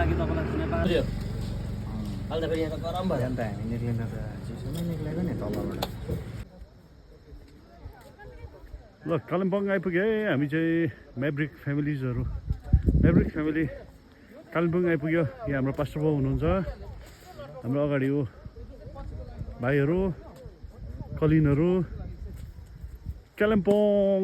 लागि तपाईँलाई नेपाल अहिले त फेरि यहाँ त गरम भयो अन्त हामी निक्लिन त चिसोमै निक्लेको नि तलबाट ल कालिम्पोङ आइपुग्यो है हामी चाहिँ म्याब्रिक फ्यामिली कालिम्पोङ आइपुग्यो यहाँ हाम्रो पास्टर बाउ हुनुहुन्छ हाम्रो अगाडि हो कालिम्पोङ